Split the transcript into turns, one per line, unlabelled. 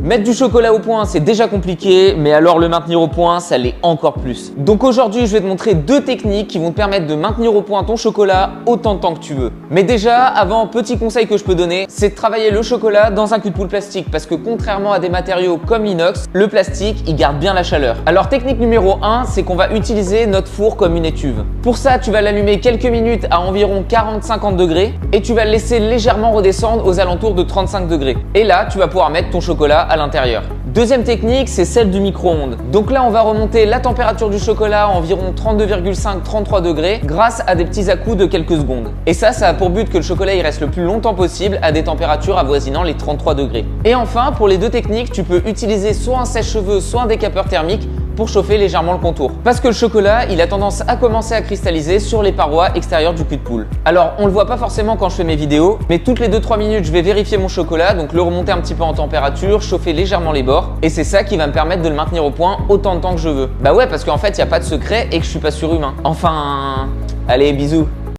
Mettre du chocolat au point, c'est déjà compliqué, mais alors le maintenir au point, ça l'est encore plus. Donc aujourd'hui, je vais te montrer 2 techniques qui vont te permettre de maintenir au point ton chocolat autant de temps que tu veux. Mais déjà, avant, petit conseil que je peux donner, c'est de travailler le chocolat dans un cul de poule plastique parce que contrairement à des matériaux comme l'inox, le plastique, il garde bien la chaleur. Alors technique numéro 1, c'est qu'on va utiliser notre four comme une étuve. Pour ça, tu vas l'allumer quelques minutes à environ 40-50 degrés et tu vas le laisser légèrement redescendre aux alentours de 35 degrés. Et là, tu vas pouvoir mettre ton chocolat à l'intérieur. Deuxième technique, c'est celle du micro-ondes. Donc là, on va remonter la température du chocolat à environ 32,5-33 degrés grâce à des petits à-coups de quelques secondes. Et ça a pour but que le chocolat il reste le plus longtemps possible à des températures avoisinant les 33 degrés. Et enfin, pour les 2 techniques, tu peux utiliser soit un sèche-cheveux, soit un décapeur thermique pour chauffer légèrement le contour. Parce que le chocolat, il a tendance à commencer à cristalliser sur les parois extérieures du cul de poule. Alors, on le voit pas forcément quand je fais mes vidéos, mais toutes les 2-3 minutes, je vais vérifier mon chocolat, donc le remonter un petit peu en température, chauffer légèrement les bords, et c'est ça qui va me permettre de le maintenir au point autant de temps que je veux. Bah ouais, parce qu'en fait, il n'y a pas de secret et que je suis pas surhumain. Enfin, allez, bisous.